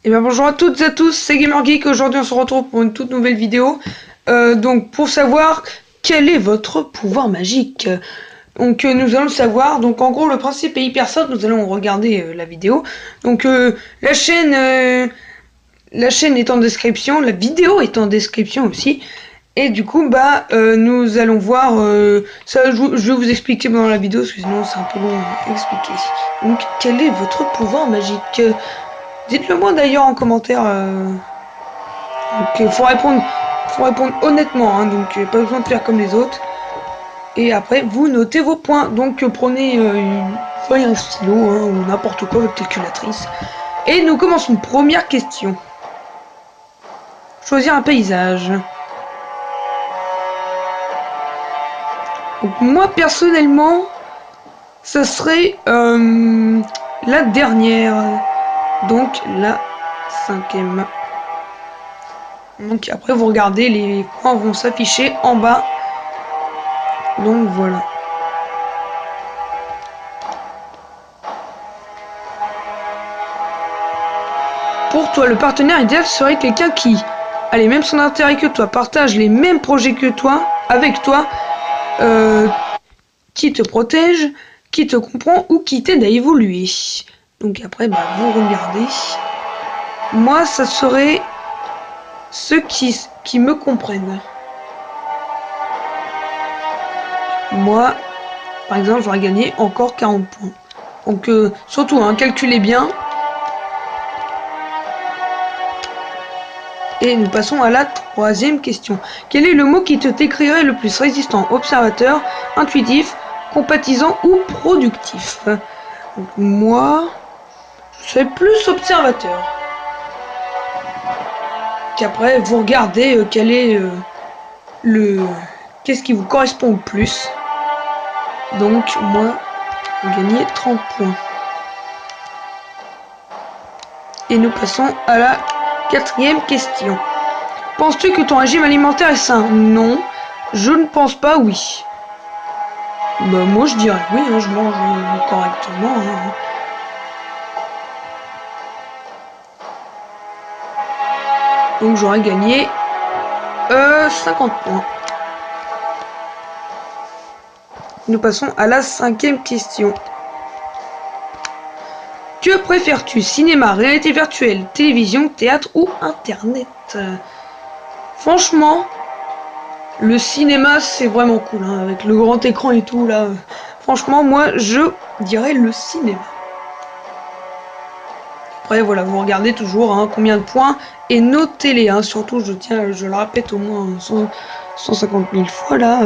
Et bien bonjour à toutes et à tous, c'est GamerGeek. Aujourd'hui on se retrouve pour une toute nouvelle vidéo. Donc pour savoir quel est votre pouvoir magique. Donc nous allons le savoir. Donc en gros le principe est hyper simple, nous allons regarder la vidéo. Donc la chaîne est en description, la vidéo est en description aussi. Et du coup nous allons voir, ça je vais vous expliquer pendant la vidéo parce que sinon c'est un peu long à expliquer. Donc quel est votre pouvoir magique? Dites-le moi d'ailleurs en commentaire. Donc faut répondre honnêtement, hein, donc pas besoin de faire comme les autres. Et après vous notez vos points. Donc prenez une feuille, un stylo, hein, ou n'importe quoi, votre calculatrice. Et nous commençons. Première question. Choisir un paysage. Donc moi personnellement, ça serait la dernière. Donc la 5e. Donc après vous regardez, les points vont s'afficher en bas. Donc voilà. Pour toi, le partenaire idéal serait quelqu'un qui a les mêmes centres d'intérêt que toi, partage les mêmes projets que toi, avec toi, qui te protège, qui te comprend ou qui t'aide à évoluer. Donc après vous regardez. Moi ça serait ceux qui me comprennent. Moi par exemple j'aurais gagné encore 40 points. Donc surtout calculez bien. Et nous passons à la 3e question. Quel est le mot qui te décrirait le plus? Résistant, observateur, intuitif, compatissant ou productif? Donc moi je serais plus observateur. Qu'après vous regardez quel est qu'est-ce qui vous correspond le plus. Donc moi j'ai gagné 30 points. Et nous passons à la 4e question. Penses-tu que ton régime alimentaire est sain? Non, je ne pense pas, oui. Moi je dirais oui, hein, je mange correctement. Hein. Donc j'aurais gagné 50 points. Nous passons à la 5e question. Que préfères-tu? Cinéma, réalité virtuelle, télévision, théâtre ou internet? Franchement, le cinéma c'est vraiment cool, hein, avec le grand écran et tout là. Franchement, moi je dirais le cinéma. Après voilà, vous regardez toujours combien de points et notez-les. Surtout, je le répète au moins 150 000 fois là.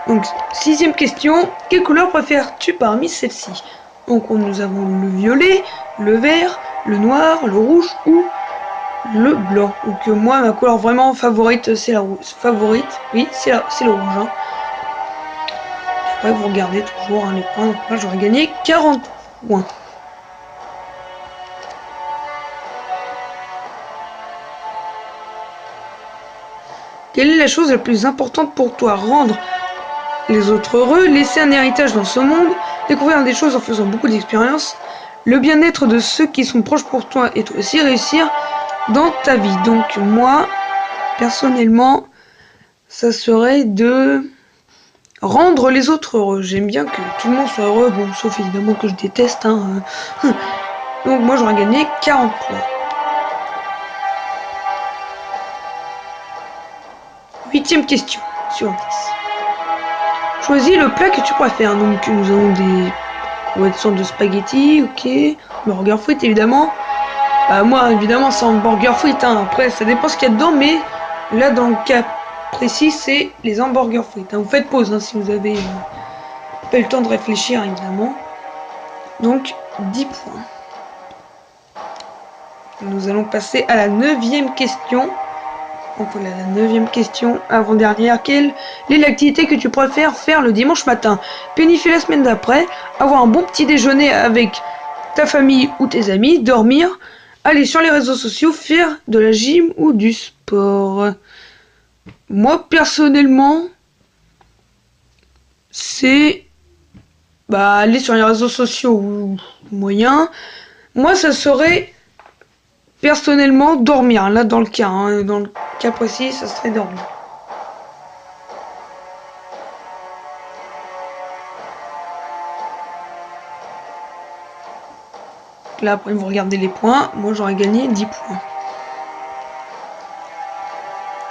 Donc 6e question. Quelle couleur préfères-tu parmi celles-ci? Donc nous avons le violet, le vert, le noir, le rouge ou le blanc. Donc moi ma couleur vraiment favorite c'est la rouge. Oui, c'est le rouge. Hein. Après vous regardez toujours les points. Donc moi j'aurais gagné 40 points. Quelle est la chose la plus importante pour toi? Rendre les autres heureux, laisser un héritage dans ce monde, découvrir des choses en faisant beaucoup d'expériences, le bien-être de ceux qui sont proches pour toi et toi aussi réussir dans ta vie. Donc moi, personnellement, ça serait de rendre les autres heureux. J'aime bien que tout le monde soit heureux, bon, sauf évidemment que je déteste. Donc moi j'aurais gagné 40 points. 8e question sur 10. Choisis le plat que tu préfères. Donc nous avons des sortes de spaghettis, ok. Burger frites évidemment. Moi évidemment c'est hamburger frites. Après ça dépend ce qu'il y a dedans, mais là dans le cas précis c'est les hamburger frites. Vous faites pause si vous avez pas eu le temps de réfléchir évidemment. Donc 10 points. Nous allons passer à la 9e question. Donc voilà la 9e question, avant-dernière. Quelle est l'activité que tu préfères faire le dimanche matin? Planifier la semaine d'après, avoir un bon petit déjeuner avec ta famille ou tes amis, dormir, aller sur les réseaux sociaux, faire de la gym ou du sport. Moi personnellement, c'est aller sur les réseaux sociaux ou moyen. Moi ça serait personnellement, dormir. Là, dans le cas précis, ça serait dormir. Là, après, vous regardez les points. Moi, j'aurais gagné 10 points.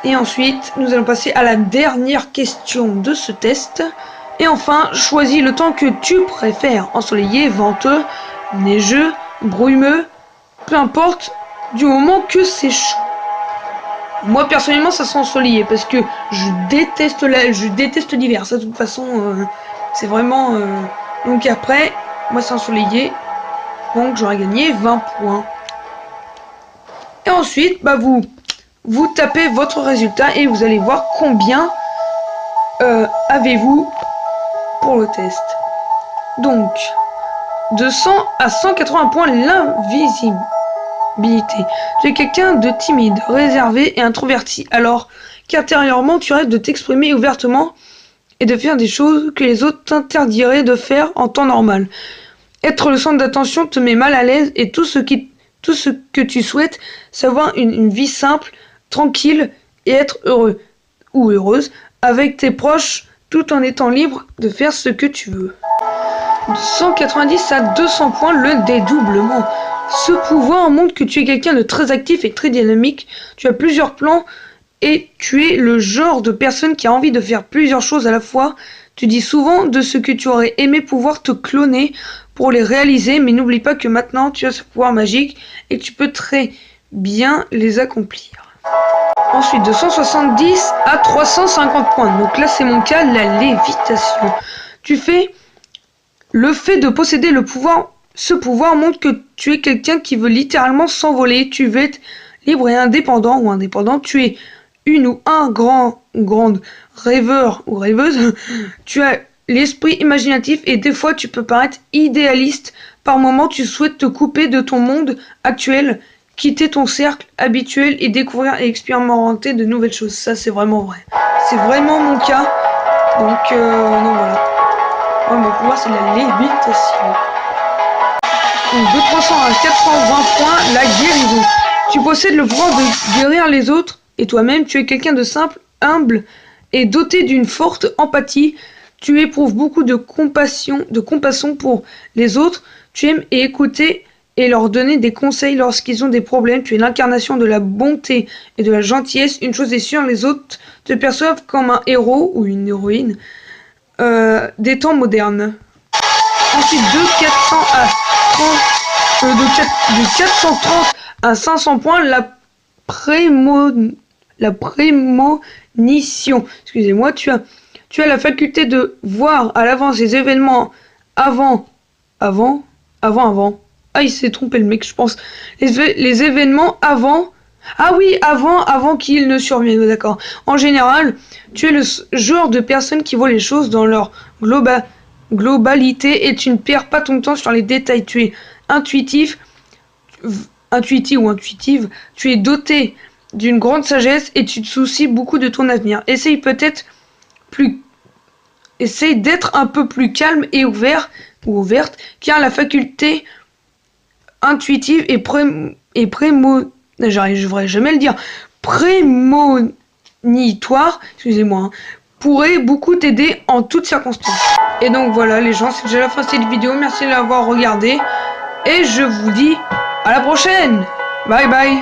Et ensuite, nous allons passer à la dernière question de ce test. Et enfin, choisis le temps que tu préfères. Ensoleillé, venteux, neigeux, brumeux, peu importe, du moment que c'est chaud. Moi, personnellement, ça sera ensoleillé parce que je déteste l'hiver. Ça, de toute façon, c'est vraiment... Donc après, moi, c'est ensoleillé. Donc, j'aurais gagné 20 points. Et ensuite, bah, vous tapez votre résultat et vous allez voir combien avez-vous pour le test. Donc, de 100 à 180 points, l'invisibilité. Tu es quelqu'un de timide, réservé et introverti, alors qu'intérieurement, tu rêves de t'exprimer ouvertement et de faire des choses que les autres t'interdiraient de faire en temps normal. Être le centre d'attention te met mal à l'aise et tout ce que tu souhaites, c'est avoir une vie simple, tranquille et être heureux ou heureuse avec tes proches tout en étant libre de faire ce que tu veux. De 190 à 200 points, le dédoublement. Ce pouvoir montre que tu es quelqu'un de très actif et très dynamique. Tu as plusieurs plans et tu es le genre de personne qui a envie de faire plusieurs choses à la fois. Tu dis souvent de ce que tu aurais aimé pouvoir te cloner pour les réaliser, mais n'oublie pas que maintenant tu as ce pouvoir magique et que tu peux très bien les accomplir. Ensuite, de 170 à 350 points. Donc là, c'est mon cas, la lévitation. Le fait de posséder ce pouvoir montre que tu es quelqu'un qui veut littéralement s'envoler. Tu veux être libre et indépendant ou indépendant. Tu es une ou un grande rêveur ou rêveuse. Tu as l'esprit imaginatif et des fois tu peux paraître idéaliste. Par moments, tu souhaites te couper de ton monde actuel, quitter ton cercle habituel et découvrir et expérimenter de nouvelles choses. Ça, c'est vraiment vrai. C'est vraiment mon cas. Donc voilà. Ouais, mais pour moi, c'est la lévitation. Donc, de 300 à 420 points, la guérison. Tu possèdes le pouvoir de guérir les autres et toi-même, tu es quelqu'un de simple, humble et doté d'une forte empathie. Tu éprouves beaucoup de compassion pour les autres. Tu aimes écouter et leur donner des conseils lorsqu'ils ont des problèmes. Tu es l'incarnation de la bonté et de la gentillesse. Une chose est sûre, les autres te perçoivent comme un héros ou une héroïne des temps modernes. Ensuite, de 430 à 500 points, la prémonition. Excusez-moi, tu as la faculté de voir à l'avance les événements avant. Ah, il s'est trompé le mec, je pense. Les événements avant. Ah oui, avant qu'ils ne surviennent, d'accord. En général, tu es le genre de personne qui voit les choses dans leur globalité et tu ne perds pas ton temps sur les détails. Tu es intuitif ou intuitive. Tu es doté d'une grande sagesse et tu te soucies beaucoup de ton avenir. Essaye d'être un peu plus calme et ouverte, car la faculté intuitive et j'arriverai jamais à le dire, prémonitoire, excusez-moi, pourrait beaucoup t'aider en toutes circonstances. Et donc voilà les gens, c'est déjà la fin de cette vidéo, merci de l'avoir regardé, et je vous dis à la prochaine. Bye bye.